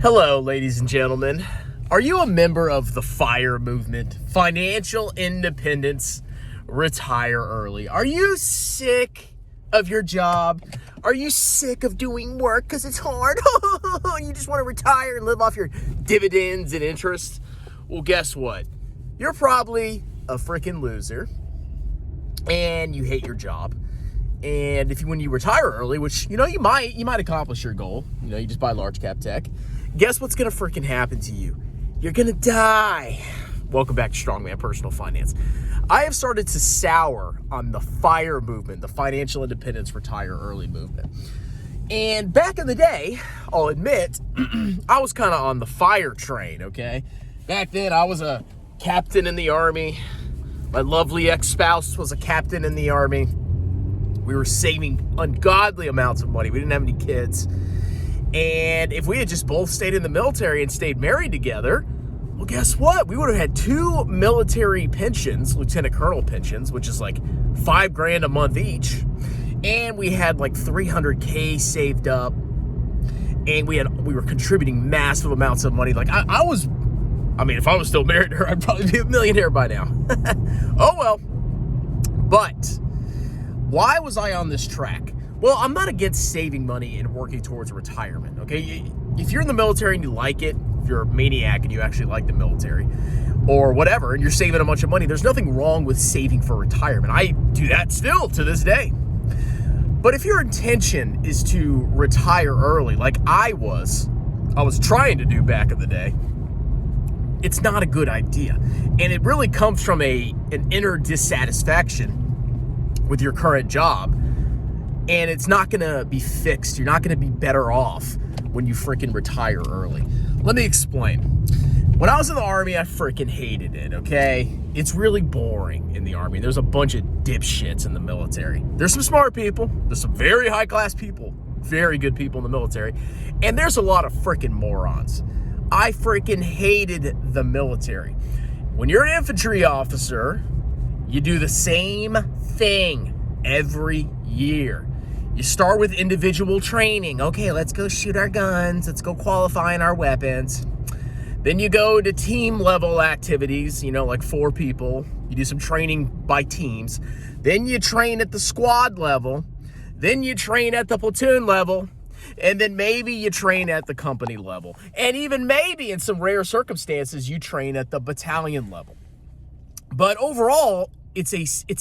Hello, ladies and gentlemen. Are you a member of the FIRE movement? Financial independence, retire early. Are you sick of your job? Are you sick of doing work because it's hard? You just want to retire and live off your dividends and interest? Well, guess what? You're probably a freaking loser and you hate your job. And when you retire early, which, you might accomplish your goal, you just buy large cap tech, guess what's going to freaking happen to you? You're going to die. Welcome back to Strongman Personal Finance. I have started to sour on the FIRE movement, the Financial Independence Retire Early movement. And back in the day, I'll admit, I was kind of on the FIRE train, okay? Back then, I was a captain in the Army. My lovely ex-spouse was a captain in the Army. We were saving ungodly amounts of money. We didn't have any kids. And if we had just both stayed in the military and stayed married together, well, guess what? We would have had 2 military pensions, lieutenant colonel pensions, which is like $5,000 a month each. And we had like $300K saved up. And we were contributing massive amounts of money. Like if I was still married to her, I'd probably be a millionaire by now. Oh, well. But why was I on this track? Well, I'm not against saving money and working towards retirement, okay? If you're in the military and you like it, if you're a maniac and you actually like the military or whatever, and you're saving a bunch of money, there's nothing wrong with saving for retirement. I do that still to this day. But if your intention is to retire early, like I was trying to do back in the day, it's not a good idea. And it really comes from an inner dissatisfaction with your current job, and it's not gonna be fixed. You're not gonna be better off when you freaking retire early. Let me explain. When I was in the Army, I freaking hated it, okay? It's really boring in the Army. There's a bunch of dipshits in the military. There's some smart people. There's some very high-class people, very good people in the military, and there's a lot of freaking morons. I freaking hated the military. When you're an infantry officer, you do the same thing every year. You start with individual training. Okay, let's go shoot our guns. Let's go qualifying our weapons. Then you go to team level activities, like 4 people. You do some training by teams. Then you train at the squad level. Then you train at the platoon level. And then maybe you train at the company level. And even maybe in some rare circumstances, you train at the battalion level. But overall, it's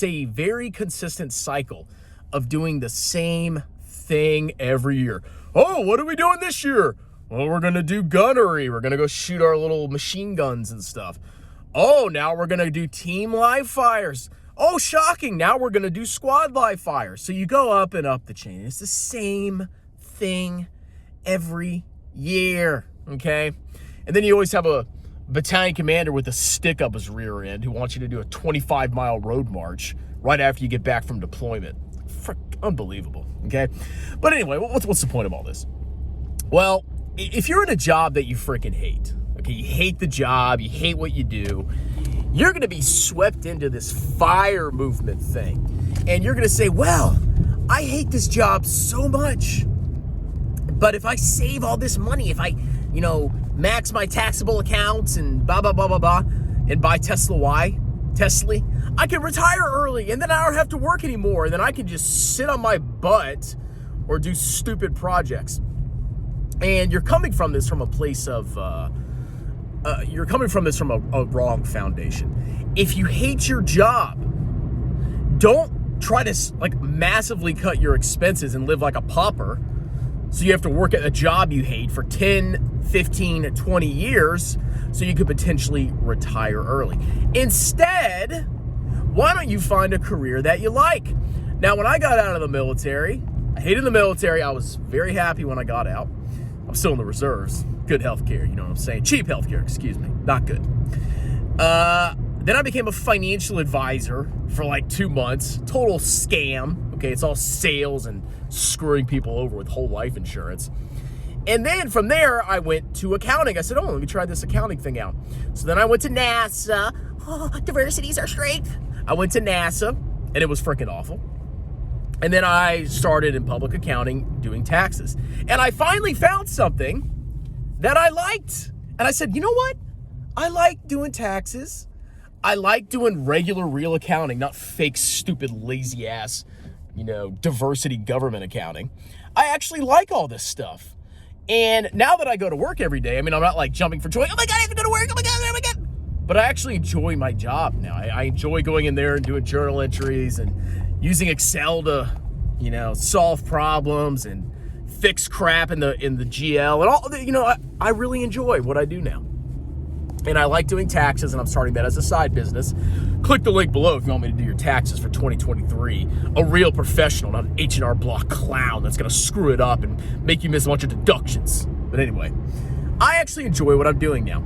a very consistent cycle of doing the same thing every year. Oh, what are we doing this year? Well, we're going to do gunnery. We're going to go shoot our little machine guns and stuff. Oh, now we're going to do team live fires. Oh, shocking. Now we're going to do squad live fires. So you go up and up the chain. It's the same thing every year, okay? And then you always have a battalion commander with a stick up his rear end who wants you to do a 25-mile road march right after you get back from deployment. Unbelievable, okay? But anyway, what's the point of all this? Well, if you're in a job that you freaking hate, okay, you hate the job, you hate what you do, you're going to be swept into this FIRE movement thing. And you're going to say, well, I hate this job so much, but if I save all this money, if I, max my taxable accounts and blah, blah, blah, blah, blah, and buy Tesla, I can retire early, and then I don't have to work anymore, and then I can just sit on my butt or do stupid projects. And you're coming from this from a place of, a wrong foundation. If you hate your job, don't try to massively cut your expenses and live like a pauper. So you have to work at a job you hate for 10, 15, 20 years so you could potentially retire early. Instead, why don't you find a career that you like? Now, when I got out of the military, I hated the military. I was very happy when I got out. I'm still in the reserves. Good healthcare, you know what I'm saying? Cheap healthcare, excuse me. Not good. Then I became a financial advisor for 2 months. Total scam. Okay, it's all sales and screwing people over with whole life insurance. And then from there, I went to accounting. I said, let me try this accounting thing out. So then I went to NASA. Oh, diversity is our strength. I went to NASA, and it was freaking awful. And then I started in public accounting doing taxes. And I finally found something that I liked. And I said, you know what? I like doing taxes. I like doing regular real accounting, not fake, stupid, lazy ass, diversity government accounting. I actually like all this stuff. And now that I go to work every day, I'm not like jumping for joy. Oh my God, I have to go to work. Oh my God. But I actually enjoy my job now. I enjoy going in there and doing journal entries and using Excel to, solve problems and fix crap in the GL and all. I really enjoy what I do now. And I like doing taxes, and I'm starting that as a side business. Click the link below if you want me to do your taxes for 2023. A real professional, not an H&R Block clown that's going to screw it up and make you miss a bunch of deductions. But anyway, I actually enjoy what I'm doing now.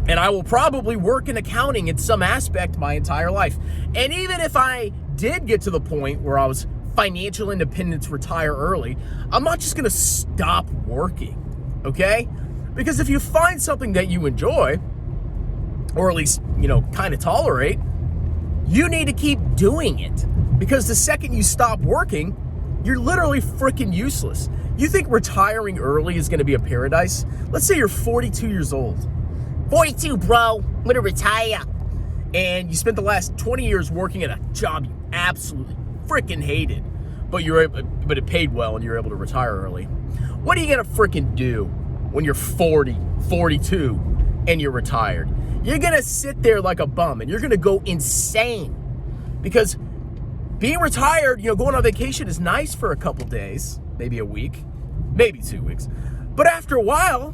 And I will probably work in accounting in some aspect my entire life. And even if I did get to the point where I was financial independence, retire early, I'm not just going to stop working, okay? Because if you find something that you enjoy, or at least, kind of tolerate, you need to keep doing it. Because the second you stop working, you're literally freaking useless. You think retiring early is going to be a paradise? Let's say you're 42 years old. 42, bro. I'm going to retire. And you spent the last 20 years working at a job you absolutely freaking hated, but it paid well and you're able to retire early. What are you going to freaking do when you're 40, 42, and you're retired? You're going to sit there like a bum, and you're going to go insane. Because being retired, going on vacation is nice for a couple days, maybe a week, maybe 2 weeks. But after a while,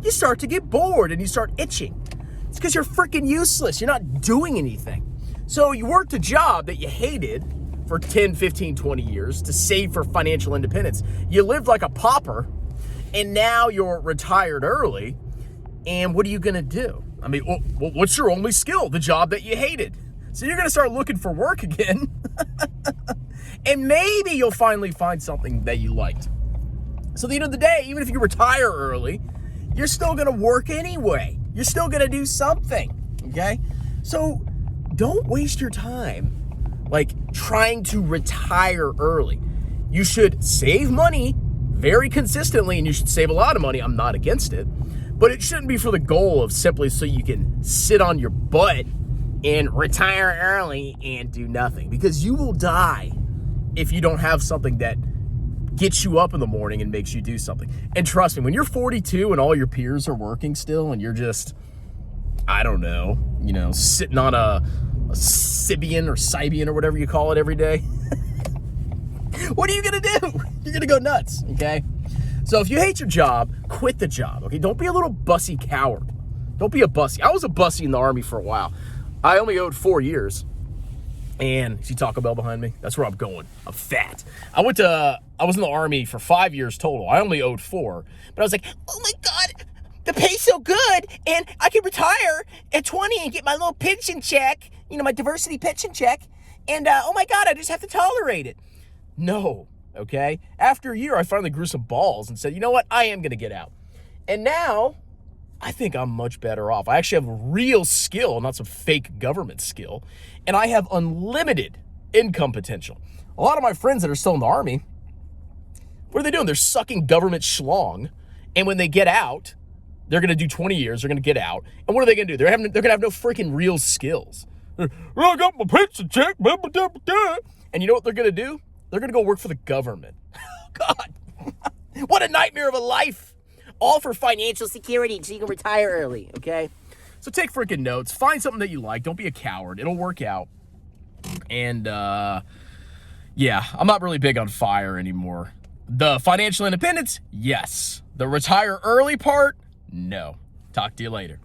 you start to get bored and you start itching. It's because you're freaking useless. You're not doing anything. So you worked a job that you hated for 10, 15, 20 years to save for financial independence. You lived like a pauper, and now you're retired early, and what are you going to do? What's your only skill? The job that you hated. So you're going to start looking for work again, and maybe you'll finally find something that you liked. So at the end of the day, even if you retire early, you're still going to work anyway. You're still going to do something, okay? So don't waste your time trying to retire early. You should save money very consistently, and you should save a lot of money. I'm not against it, but it shouldn't be for the goal of simply so you can sit on your butt and retire early and do nothing, because you will die if you don't have something that gets you up in the morning and makes you do something. And trust me, when you're 42 and all your peers are working still and you're just, sitting on a Sibian or Sibian or whatever you call it every day, what are you going to do? You're going to go nuts, okay? So if you hate your job, quit the job, okay? Don't be a little bussy coward. Don't be a bussy. I was a bussy in the Army for a while. I only owed 4 years. And see Taco Bell behind me? That's where I'm going. I'm fat. I was in the Army for 5 years total. I only owed 4. But I was like, oh my God, the pay's so good. And I can retire at 20 and get my little pension check, my diversity pension check. And oh my God, I just have to tolerate it. No, okay? After a year, I finally grew some balls and said, you know what? I am going to get out. And now I think I'm much better off. I actually have real skill, not some fake government skill. And I have unlimited income potential. A lot of my friends that are still in the Army, what are they doing? They're sucking government schlong. And when they get out, they're going to do 20 years. They're going to get out. And what are they going to do? They're going to have no freaking real skills. Well, I got my pension check. And you know what they're going to do? They're going to go work for the government. God, what a nightmare of a life. All for financial security so you can retire early, okay? So take freaking notes. Find something that you like. Don't be a coward. It'll work out. And, yeah, I'm not really big on FIRE anymore. The financial independence, yes. The retire early part, no. Talk to you later.